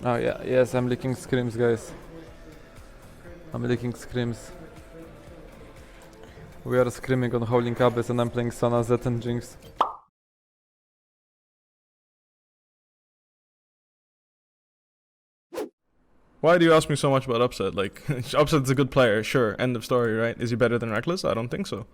Oh yeah, yes, I'm leaking screams, guys. I'm leaking screams. We are screaming on Howling Abyss and I'm playing Sana, Zed and Jinx. Why do you ask me so much about Upset? Like, Upset's a good player, sure, end of story, right? Is he better than Rekkles? I don't think so.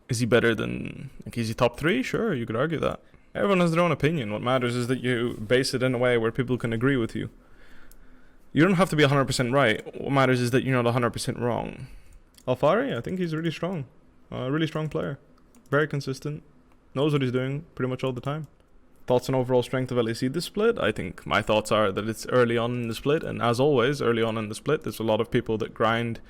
Is he better than, like, is he top 3? Sure, you could argue that. Everyone has their own opinion. What matters is that you base it in a way where people can agree with you. You don't have to be 100% right. What matters is that you're not 100% wrong. Alfari, I think he's really strong. A really strong player. Very consistent. Knows what he's doing pretty much all the time. Thoughts on overall strength of LEC this split? I think my thoughts are that it's early on in the split, and as always, early on in the split, there's a lot of people that grind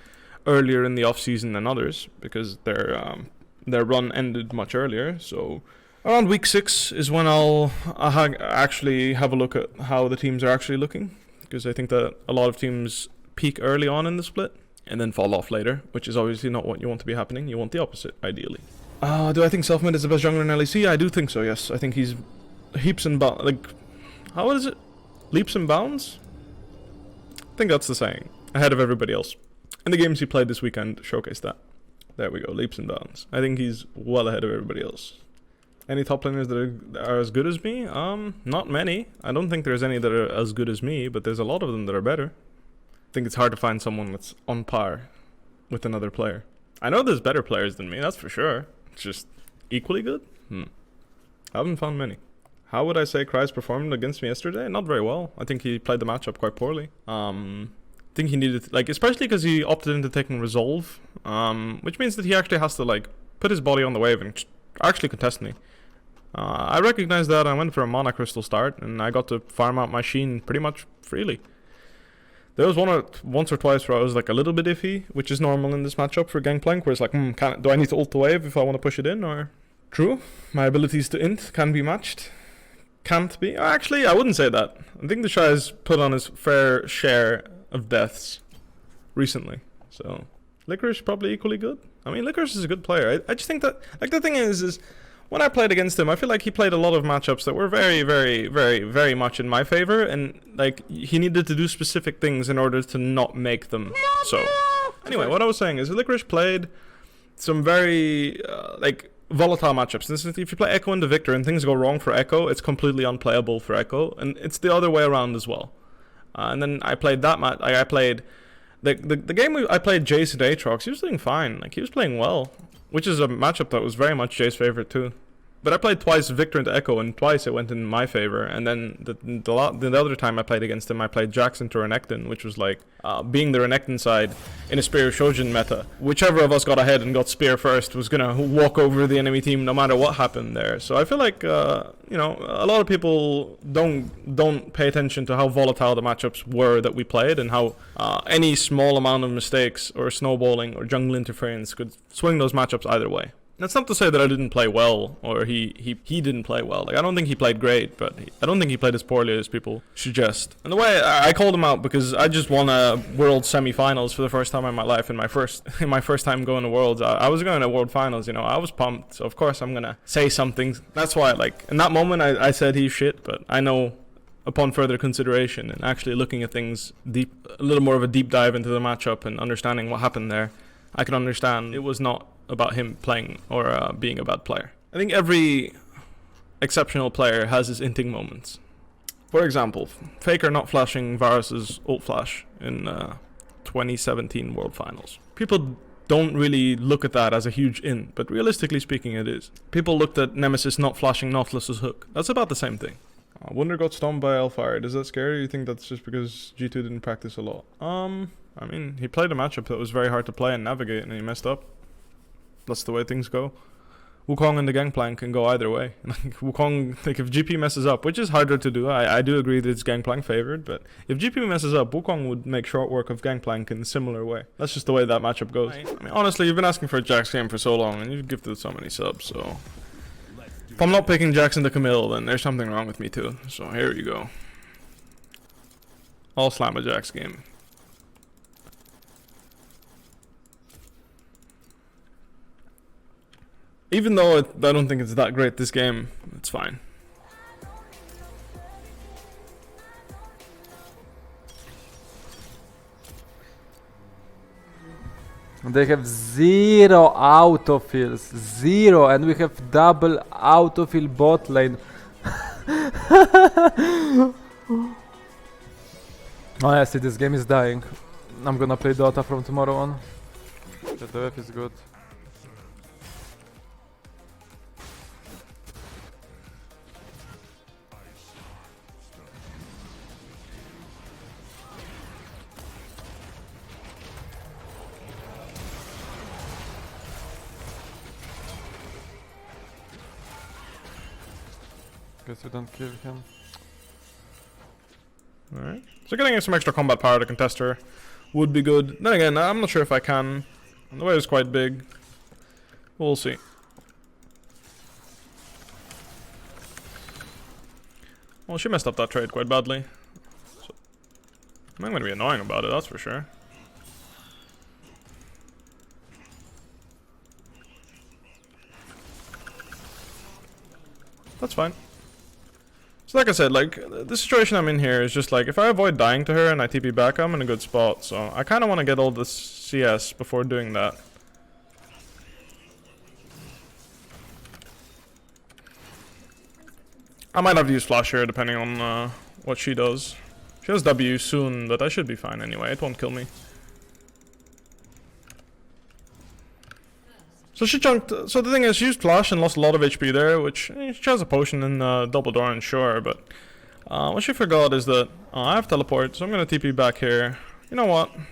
earlier in the off season than others because their run ended much earlier. So around week 6 is when I'll actually have a look at how the teams are actually looking, because I think that a lot of teams peak early on in the split and then fall off later, which is obviously not what you want to be happening. You want the opposite, ideally. Do I think Selfmade is the best jungler in LEC? I do think so, yes. I think he's heaps and bounds, like, how is it? Leaps and bounds? I think that's the saying. Ahead of everybody else. And the games he played this weekend showcased that. There we go, leaps and bounds. I think he's well ahead of everybody else. Any top laners that are as good as me? Not many. I don't think there's any that are as good as me, but there's a lot of them that are better. I think it's hard to find someone that's on par with another player. I know there's better players than me, that's for sure. It's just equally good? I haven't found many. How would I say Kryze performed against me yesterday? Not very well. I think he played the matchup quite poorly. I think he needed, like, especially because he opted into taking Resolve, which means that he actually has to, like, put his body on the wave and actually contest me. I recognized that. I went for a Mana Crystal start, and I got to farm out my Sheen pretty much freely. There was once or twice where I was, like, a little bit iffy, which is normal in this matchup for Gangplank, where it's like, do I need to ult the wave if I want to push it in, or... True, my abilities to int can be matched. Can't be. Actually, I wouldn't say that. I think the Shy has put on his fair share of deaths recently. So, Licorice probably equally good. I mean, Licorice is a good player. I just think that, like, the thing is when I played against him, I feel like he played a lot of matchups that were very, very, very, very much in my favor, and, like, he needed to do specific things in order to not make them so. Anyway, what I was saying is Licorice played some very, like, volatile matchups. If you play Echo into Victor and things go wrong for Echo, it's completely unplayable for Echo, and it's the other way around as well. And then I played that match. I played the game I played Jace and Aatrox. He was doing fine. Like, he was playing well, which is a matchup that was very much Jace's favorite too. But I played twice Victor into Echo, and twice it went in my favor. And then the other time I played against him, I played Jax into Renekton, which was like being the Renekton side in a Spear Shojin meta. Whichever of us got ahead and got Spear first was gonna walk over the enemy team no matter what happened there. So I feel like you know, a lot of people don't pay attention to how volatile the matchups were that we played, and how any small amount of mistakes or snowballing or jungle interference could swing those matchups either way. That's not to say that I didn't play well, or he didn't play well. Like, I don't think he played great, but I don't think he played as poorly as people suggest. And the way I called him out, because I just won a World semi-finals for the first time in my life, in my first time going to Worlds. I was going to World Finals, you know. I was pumped, so of course I'm gonna say something. That's why, like, in that moment I said he's shit, but I know upon further consideration and actually looking at things deep, a little more of a deep dive into the matchup and understanding what happened there, I can understand it was not about him playing or being a bad player. I think every exceptional player has his inting moments. For example, Faker not flashing Varus's ult flash in 2017 World Finals. People don't really look at that as a huge int, but realistically speaking it is. People looked at Nemesis not flashing Nautilus's hook. That's about the same thing. Wunder got stomped by Alfire. Does that scare you? You think that's just because G2 didn't practice a lot? I mean, he played a matchup that was very hard to play and navigate, and he messed up. That's the way things go. Wukong and the Gangplank can go either way. Wukong, like, if GP messes up, which is harder to do, I do agree that it's Gangplank favored, but if GP messes up, Wukong would make short work of Gangplank in a similar way. That's just the way that matchup goes. I mean, honestly, you've been asking for a Jax game for so long, and you've gifted so many subs, so... If I'm not picking Jax into Camille, then there's something wrong with me too. So here you go. I'll slam a Jax game. Even though I don't think it's that great this game, it's fine. They have 0 autofills. 0, and we have double autofill bot lane. Honestly, this game is dying. I'm gonna play Dota from tomorrow on. The web is good. Guess we don't kill him. Alright. So getting some extra combat power to contest her would be good. Then again, I'm not sure if I can. The wave is quite big. We'll see. Well, she messed up that trade quite badly. So I'm going to be annoying about it, that's for sure. That's fine. So like I said, like, the situation I'm in here is just like, if I avoid dying to her and I TP back, I'm in a good spot. So I kind of want to get all this CS before doing that. I might have to use flash here depending on what she does. She has W soon, but I should be fine anyway. It won't kill me. So she chunked. So the thing is, she used flash and lost a lot of HP there, which she has a potion in double door and sure, but what she forgot is that I have teleport, so I'm gonna TP back here. You know what? I'm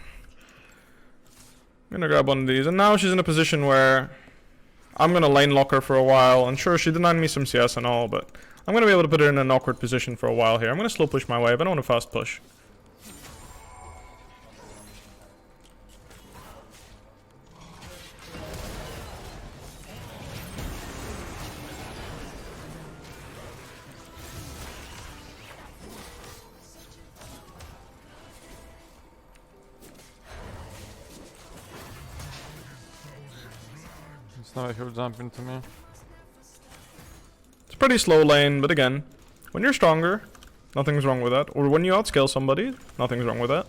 gonna grab one of these, and now she's in a position where I'm gonna lane lock her for a while. And sure, she denied me some CS and all, but I'm gonna be able to put her in an awkward position for a while here. I'm gonna slow push my wave. I don't want to fast push. Now he will jump into me. It's a pretty slow lane, but again, when you're stronger, nothing's wrong with that. Or when you outscale somebody, nothing's wrong with that.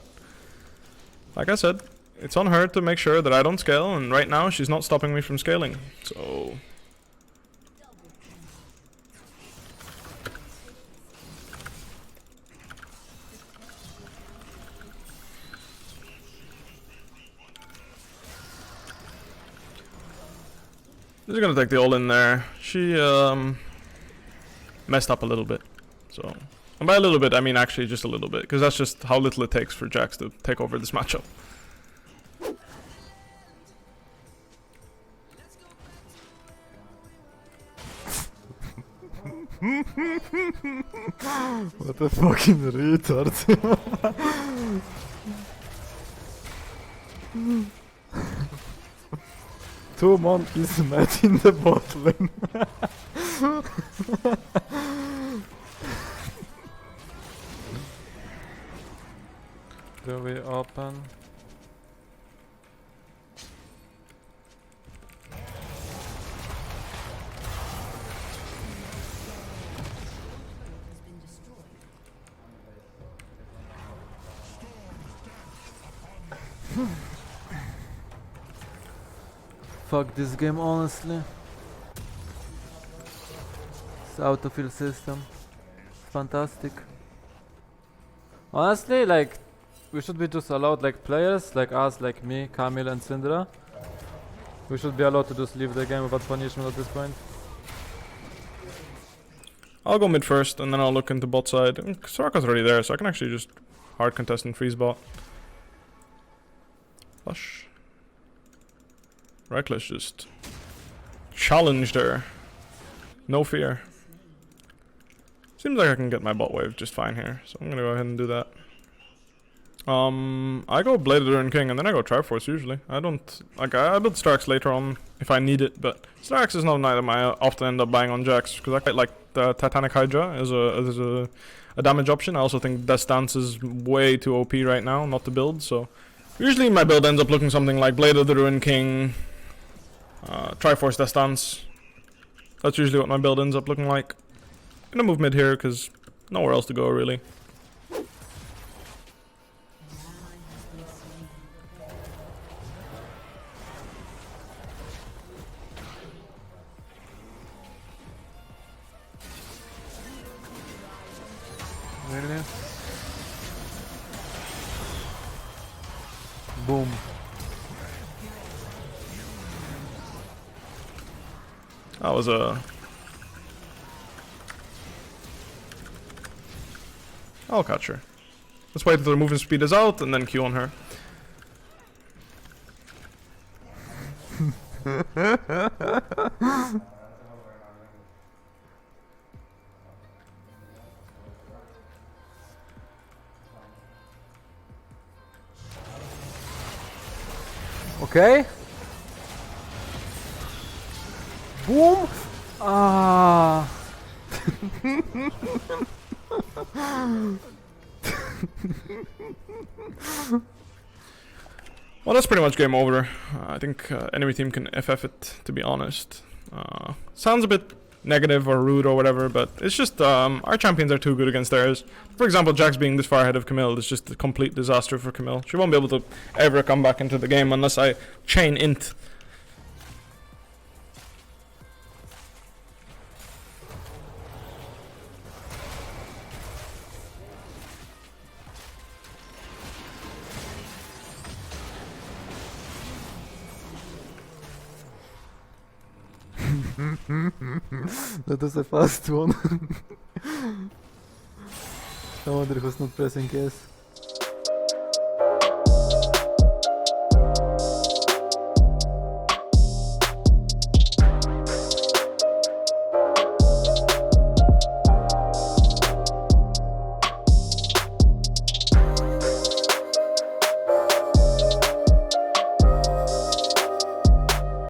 Like I said, it's on her to make sure that I don't scale, and right now she's not stopping me from scaling. So this is gonna take the ult in there. She messed up a little bit. So, and by a little bit, I mean actually just a little bit, because that's just how little it takes for Jax to take over this matchup. What a fucking retard. Two monkeys met in the bot lane. Do we open? Fuck this game, honestly. This autofill system. Fantastic. Honestly, like, we should be just allowed, like, players like us, like me, Camille and Syndra. We should be allowed to just leave the game without punishment at this point. I'll go mid first, and then I'll look into bot side. Soraka's already there, so I can actually just hard contest and freeze bot. Flush. Rekkles just challenged her. No fear. Seems like I can get my bot wave just fine here, so I'm gonna go ahead and do that. I go Blade Durin King and then I go Triforce usually. I don't like I build Starks later on if I need it, but Starks is not an item I often end up buying on Jax because I quite like the Titanic Hydra as a damage option. I also think Death Stance is way too OP right now not to build, so usually my build ends up looking something like Blade of the Ruin King, Triforce Death Stance. That's usually what my build ends up looking like. I'm gonna move mid here because nowhere else to go really. Boom. That was a... I'll catch her. Let's wait until the movement speed is out and then Q on her. Okay. Boom. Ah. Well, that's pretty much game over. I think enemy team can FF it, to be honest. Sounds a bit negative or rude or whatever, but it's just our champions are too good against theirs. For example, Jax being this far ahead of Camille is just a complete disaster for Camille. She won't be able to ever come back into the game unless I chain int. That was a fast one. I wonder who's not pressing yes.